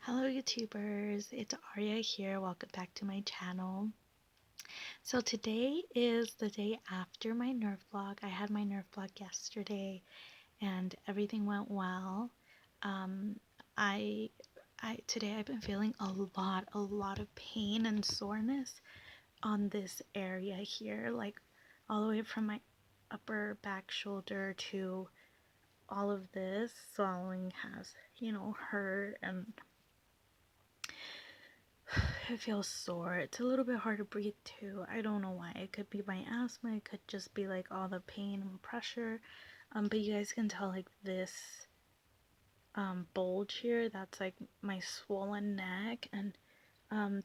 Hello YouTubers, it's Arya here. Welcome back to my channel. So today is the day after my nerve block. I had my nerve block yesterday and everything went well. Um, I today I've been feeling a lot of pain and soreness on this area here, like all the way from my upper back shoulder to all of this swelling has, hurt, and it feels sore. It's a little bit hard to breathe too. I don't know why. It could be my asthma. It could just be like all the pain and pressure. But you guys can tell like this bulge here. That's like my swollen neck, and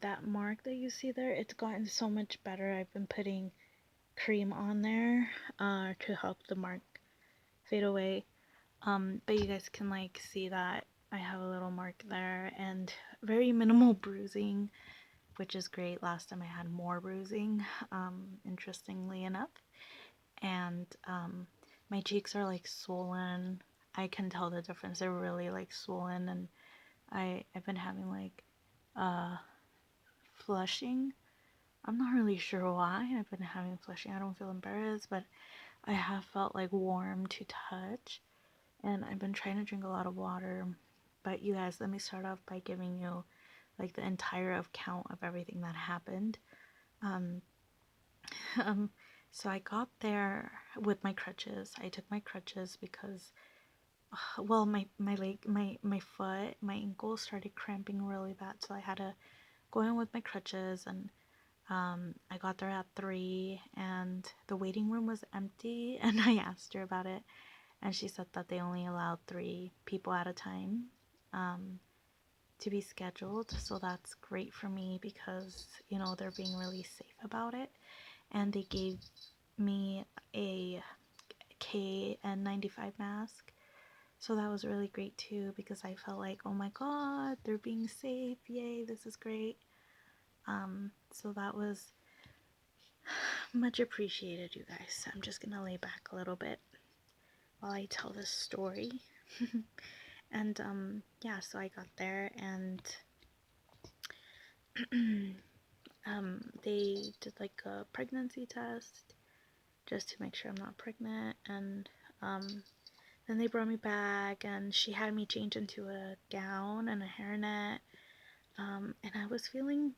that mark that you see there. It's gotten so much better. I've been putting cream on there to help the mark fade away. But you guys can like see that I have a little mark there and very minimal bruising, which is great. Last time I had more bruising, interestingly enough. And my cheeks are like swollen. I can tell the difference. They're really like swollen, and I've been having like uh flushing. I'm not really sure why I've been having flushing. I don't feel embarrassed, but I have felt like warm to touch, and I've been trying to drink a lot of water. But you guys, let me start off by giving you like the entire account of everything that happened. Um, um, so I got there with my crutches. I took my crutches because, well, my leg, my foot, my ankle started cramping really bad. So I had to go in with my crutches, and I got there at 3, and the waiting room was empty. And I asked her about it, and she said that they only allowed 3 people at a time. To be scheduled, so that's great for me because they're being really safe about it, and they gave me a KN95 mask, so that was really great too because I felt like, oh my god, they're being safe, yay, this is great. So that was much appreciated, you guys. I'm just gonna lay back a little bit while I tell this story. And yeah, so I got there, and they did like a pregnancy test just to make sure I'm not pregnant, and then they brought me back, and she had me change into a gown and a hairnet, and I was feeling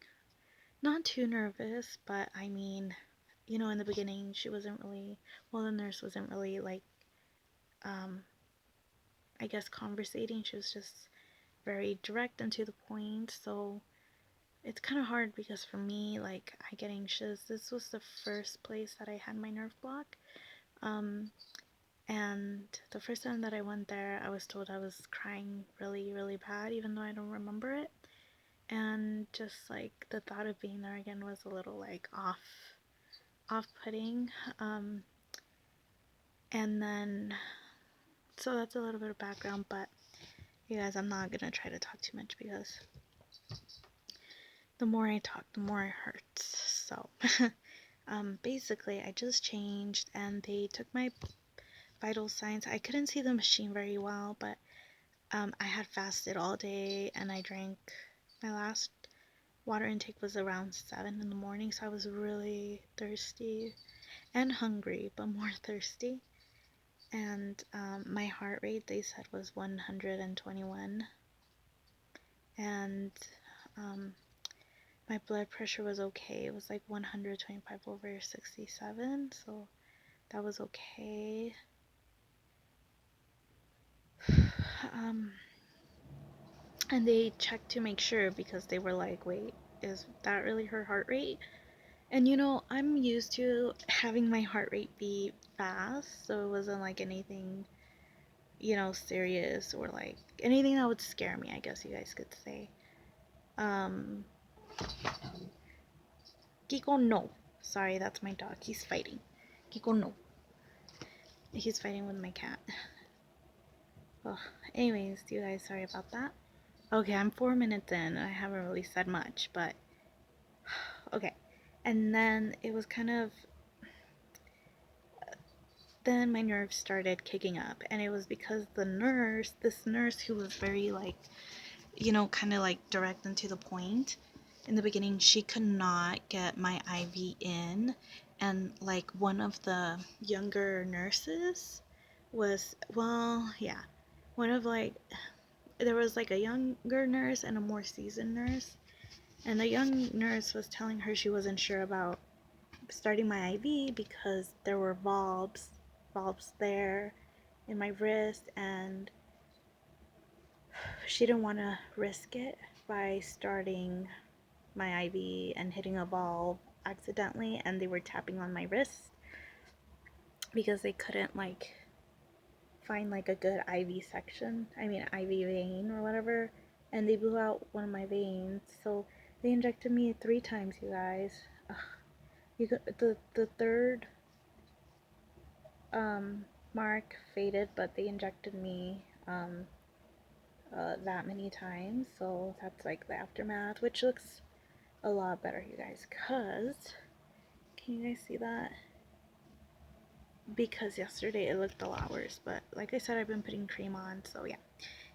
not too nervous, but I mean, in the beginning she wasn't really, well, the nurse wasn't really like, I guess, conversating. She was just very direct and to the point, so it's kind of hard because for me, like, I get anxious. This was the first place that I had my nerve block. And the first time that I went there, I was told I was crying really, really bad, even though I don't remember it. And just like the thought of being there again was a little like off-putting. And then, so that's a little bit of background, but you guys, I'm not gonna try to talk too much because the more I talk, the more it hurts. So, basically, I just changed, and they took my vital signs. I couldn't see the machine very well, but I had fasted all day, and I drank, my last water intake was around 7 in the morning, so I was really thirsty and hungry, but more thirsty. And my heart rate, they said, was 121, and my blood pressure was okay. It was like 125/67, so that was okay. And they checked to make sure because they were like, wait, is that really her heart rate? And I'm used to having my heart rate be fast, so it wasn't like anything, serious, or like anything that would scare me, I guess you guys could say. Kiko, no. Sorry, that's my dog. He's fighting. Kiko, no. He's fighting with my cat. Oh, anyways, you guys, sorry about that. Okay, I'm 4 minutes in, and I haven't really said much, but okay. And then it was kind of, then my nerves started kicking up, and it was because this nurse who was very like you know, kind of like direct and to the point. In the beginning, she could not get my IV in, and like one of the younger nurses was, well, yeah, one of like, there was like a younger nurse and a more seasoned nurse, and the young nurse was telling her she wasn't sure about starting my IV because there were valves there in my wrist, and she didn't want to risk it by starting my IV and hitting a valve accidentally, and they were tapping on my wrist because they couldn't like find like a good IV section. I mean IV vein or whatever, and they blew out one of my veins. So they injected me 3 times, you guys. Ugh. You got the third mark faded, but they injected me that many times. So that's like the aftermath, which looks a lot better, you guys. Cause can you guys see that? Because yesterday it looked a lot worse, but like I said, I've been putting cream on, so yeah.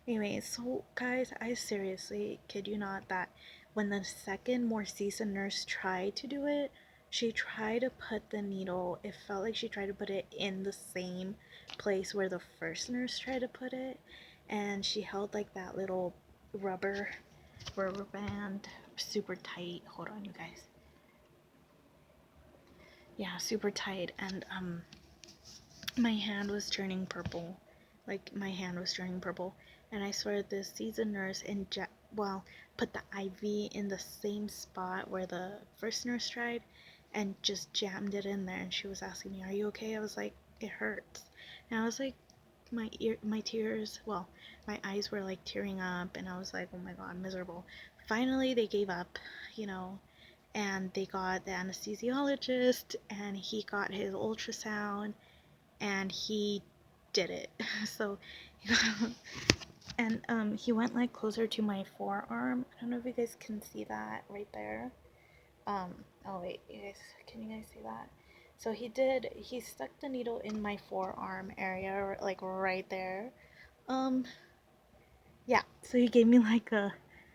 Anyways, so guys, I seriously kid you not that when the second more seasoned nurse tried to do it, she tried to put the needle, it felt like she tried to put it in the same place where the first nurse tried to put it, and she held like that little rubber band super tight. Hold on, you guys. Yeah, super tight, and my hand was turning purple. Like, my hand was turning purple. And I swear this seasoned nurse put the IV in the same spot where the first nurse tried and just jammed it in there. And she was asking me, "Are you okay?" I was like, "It hurts." And I was like, my eyes were like tearing up. And I was like, oh my God, miserable. Finally, they gave up, you know, and they got the anesthesiologist and he got his ultrasound and he did it. So and he went like closer to my forearm. I don't know if you guys can see that right there. Oh wait, you guys, can you guys see that? So he stuck the needle in my forearm area, like right there. Um yeah, so he gave me like a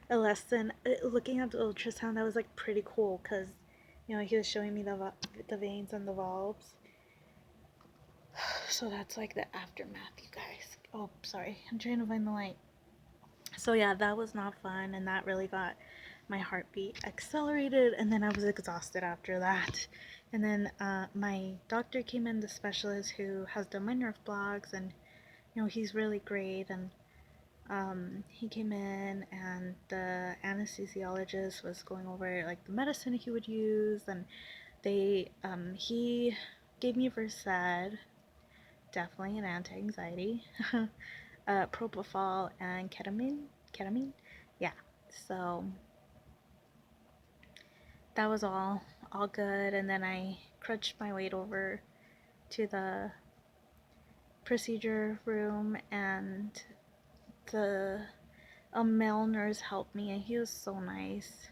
lesson looking at the ultrasound. That was like pretty cool because you know he was showing me the veins and the valves. So that's like the aftermath, you guys. Oh, sorry. I'm trying to find the light. So yeah, that was not fun, and that really got my heartbeat accelerated, and then I was exhausted after that. And then my doctor came in, the specialist who has done my nerve blocks, and you know he's really great. And he came in, and the anesthesiologist was going over like the medicine he would use, and he gave me Versed, definitely an anti-anxiety, propofol and ketamine. Yeah, so that was all good. And then I crunched my weight over to the procedure room, and the a male nurse helped me, and he was so nice.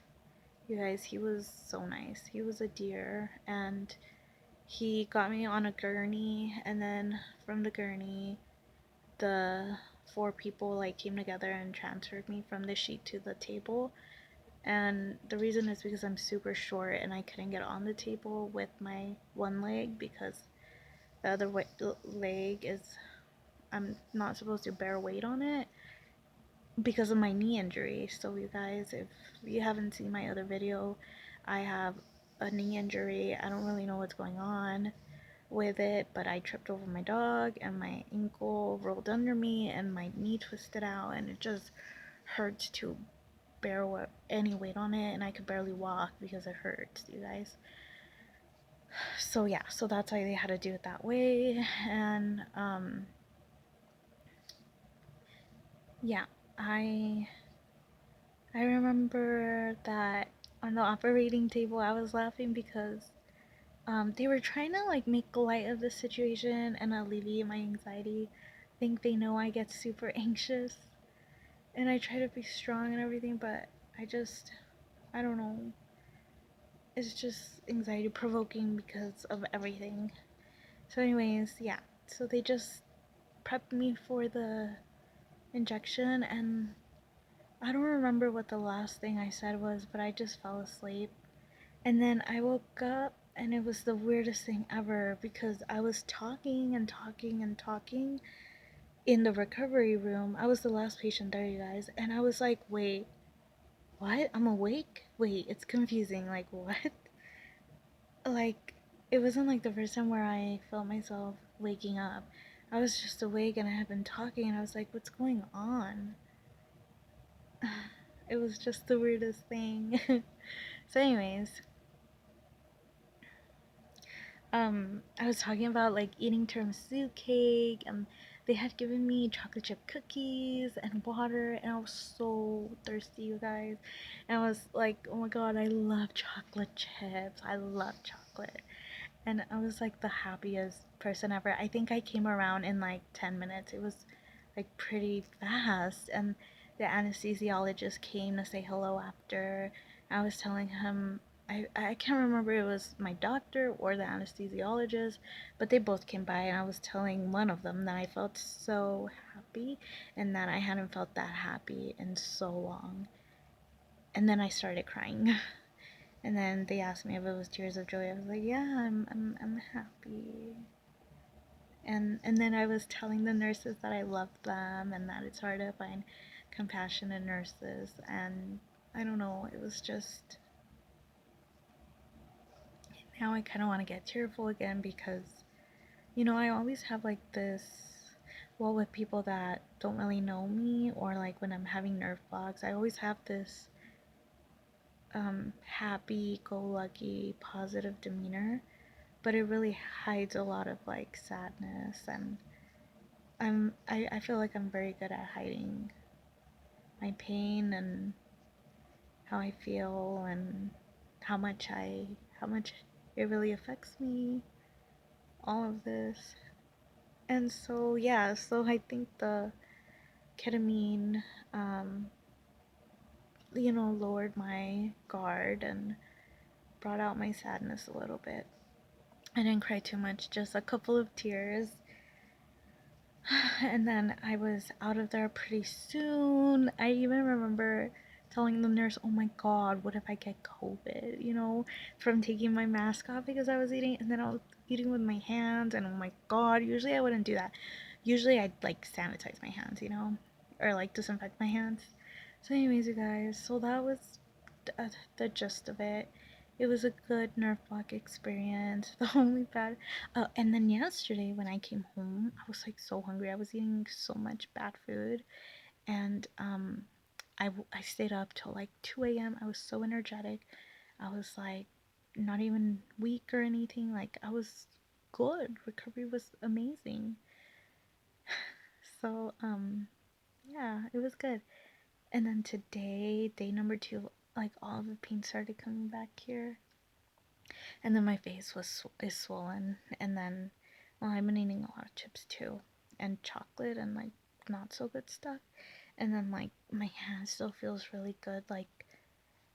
You guys, he was so nice. He was a dear, and he got me on a gurney, and then from the gurney the 4 people like came together and transferred me from the sheet to the table. And the reason is because I'm super short and I couldn't get on the table with my one leg because the other leg is, I'm not supposed to bear weight on it because of my knee injury. So you guys, if you haven't seen my other video, I have a knee injury. I don't really know what's going on with it, but I tripped over my dog and my ankle rolled under me and my knee twisted out, and it just hurts to bear any weight on it, and I could barely walk because it hurts, you guys. So yeah, so that's why they had to do it that way. And yeah, I remember that on the operating table I was laughing because they were trying to like make light of the situation and alleviate my anxiety. I think they know I get super anxious and I try to be strong and everything, but I don't know. It's just anxiety provoking because of everything. So, anyways, yeah. So they just prepped me for the injection, and I don't remember what the last thing I said was, but I just fell asleep. And then I woke up and it was the weirdest thing ever because I was talking and talking and talking in the recovery room. I was the last patient there, you guys. And I was like, wait, what? I'm awake? Wait, it's confusing. Like, what? Like, it wasn't like the first time where I felt myself waking up. I was just awake and I had been talking and I was like, what's going on? It was just the weirdest thing. So, anyways, I was talking about like eating tiramisu cake, and they had given me chocolate chip cookies and water, and I was so thirsty, you guys. And I was like, oh my god, I love chocolate chips. I love chocolate. And I was like the happiest person ever. I think I came around in like 10 minutes. It was like pretty fast. And the anesthesiologist came to say hello after. I was telling him, I can't remember if it was my doctor or the anesthesiologist, but they both came by, and I was telling one of them that I felt so happy and that I hadn't felt that happy in so long. And then I started crying. And then they asked me if it was tears of joy. I was like, yeah, I'm happy. And then I was telling the nurses that I love them and that it's hard to find compassionate nurses. And I don't know, it was just, now I kind of want to get tearful again because, you know, I always have like this, well, with people that don't really know me, or like when I'm having nerve blocks, I always have this happy go lucky positive demeanor, but it really hides a lot of like sadness. And I feel like I'm very good at hiding my pain and how I feel and how much it really affects me, all of this. And so yeah, so I think the ketamine, um you know, lowered my guard and brought out my sadness a little bit. I didn't cry too much, just a couple of tears. And then I was out of there pretty soon. I even remember telling the nurse, oh my god, what if I get COVID, you know, from taking my mask off because I was eating, and then I was eating with my hands, and oh my god, usually I wouldn't do that. Usually I'd like sanitize my hands, you know, or like disinfect my hands. So, anyways, you guys, so that was the gist of it. It was a good nerve block experience. The only bad, and then yesterday when I came home, I was like so hungry. I was eating so much bad food, and I stayed up till like 2 a.m. I was so energetic. I was like not even weak or anything. Like I was good. Recovery was amazing. So yeah, it was good. And then today, day number 2, like all the pain started coming back here, and then my face is swollen. And then, well, I've been eating a lot of chips too, and chocolate and like not so good stuff. And then like my hand still feels really good. Like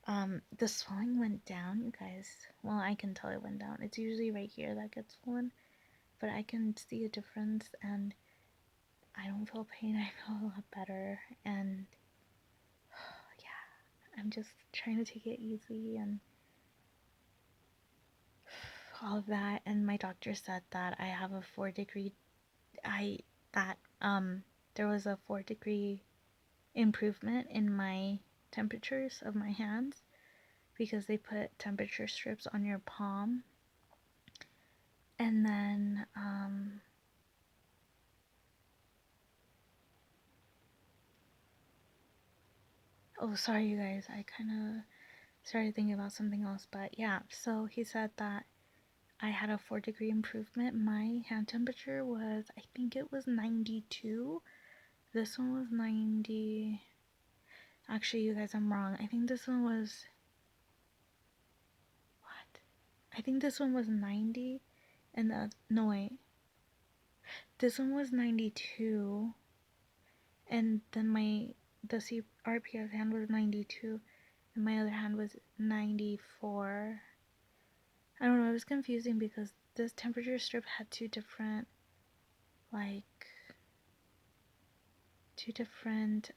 the swelling went down, you guys. Well, I can tell it went down. It's usually right here that gets swollen, but I can see a difference, and I don't feel pain. I feel a lot better. And yeah, I'm just trying to take it easy and all of that. And my doctor said that I have a 4 degree, I that there was a 4 degree improvement in my temperatures of my hands because they put temperature strips on your palm. And then oh, sorry you guys, I kind of started thinking about something else. But yeah, so he said that I had a 4 degree improvement. My hand temperature was, I think it was 92. This one was 90. Actually, you guys, I'm wrong. I think this one was, what? I think this one was 90, and no wait. This one was 92, and then the CRPS hand was 92, and my other hand was 94. I don't know, it was confusing because this temperature strip had like two different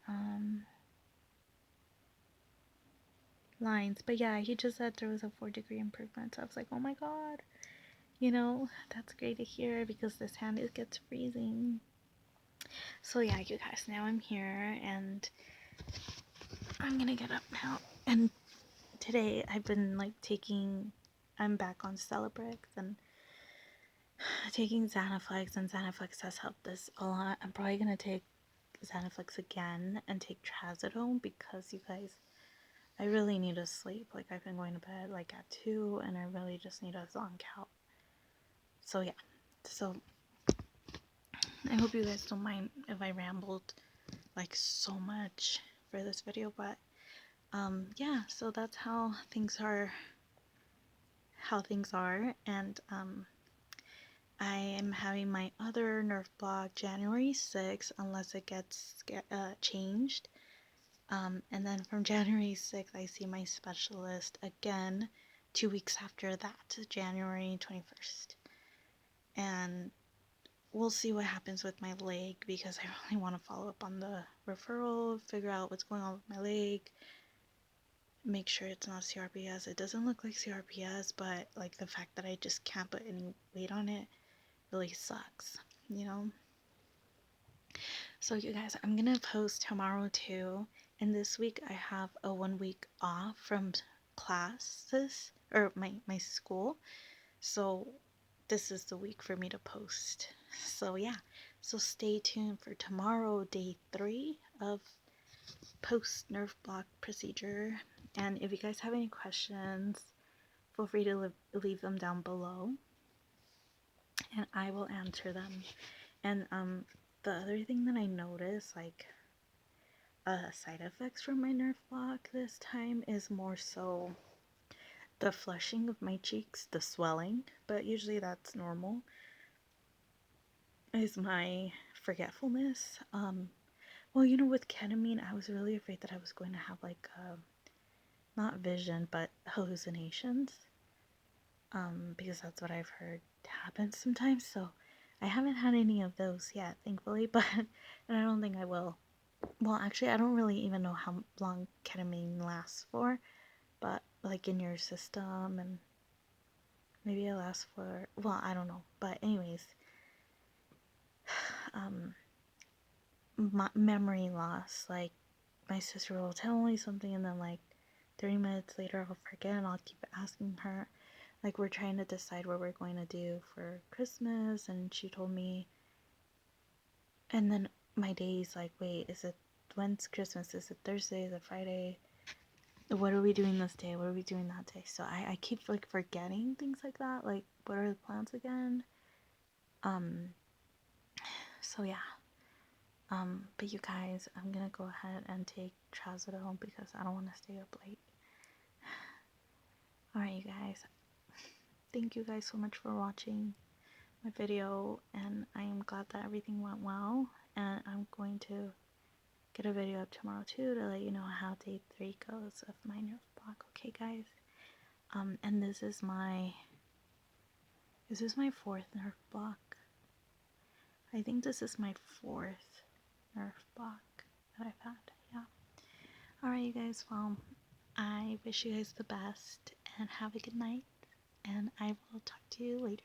lines. But yeah, he just said there was a 4-degree improvement. So I was like, oh my god, you know, that's great to hear because this hand it gets freezing. So yeah, you guys, now I'm here and I'm gonna get up now. And today I've been like I'm back on stellate and taking Xanaflex, and Xanaflex has helped this a lot. I'm probably gonna take Xanaflex again and take trazodone because you guys, I really need to sleep. Like I've been going to bed like at 2 and I really just need a zonk out. So yeah, so I hope you guys don't mind if I rambled like so much for this video, but yeah, so that's how things are, and I am having my other nerve block January 6th unless it gets changed. And then from January 6th, I see my specialist again 2 weeks after that, January 21st. And we'll see what happens with my leg because I really want to follow up on the referral, figure out what's going on with my leg, make sure it's not CRPS. It doesn't look like CRPS, but like the fact that I just can't put any weight on it really sucks, you know? So you guys, I'm gonna post tomorrow too, and this week I have a 1 week off from classes, or my school, so this is the week for me to post. So yeah, so stay tuned for tomorrow, day 3 of post nerve block procedure, and if you guys have any questions, feel free to leave them down below, and I will answer them. And the other thing that I noticed, like side effects from my nerve block this time, is more so the flushing of my cheeks, the swelling, but usually that's normal, is my forgetfulness. Well, you know, with ketamine, I was really afraid that I was going to have like not vision, but hallucinations, because that's what I've heard happens sometimes. So I haven't had any of those yet, thankfully, but and I don't think I will. Well, actually, I don't really even know how long ketamine lasts for, but like in your system, and maybe it lasts for, well, I don't know. But anyways, memory loss. Like my sister will tell me something, and then like 30 minutes later, I'll forget, and I'll keep asking her. Like we're trying to decide what we're going to do for Christmas, and she told me, and then my days like, wait, is it when's Christmas? Is it Thursday? Is it Friday? What are we doing this day? What are we doing that day? So I keep like forgetting things like that. Like, what are the plans again? So yeah. But you guys, I'm gonna go ahead and take trazodone because I don't want to stay up late. Alright, you guys. Thank you guys so much for watching my video, and I am glad that everything went well, and I'm going to get a video up tomorrow too to let you know how day 3 goes of my nerve block. Okay, guys? And this is my 4th nerve block. I think this is my 4th nerve block that I've had. Yeah. Alright, you guys. Well, I wish you guys the best and have a good night, and I will talk to you later.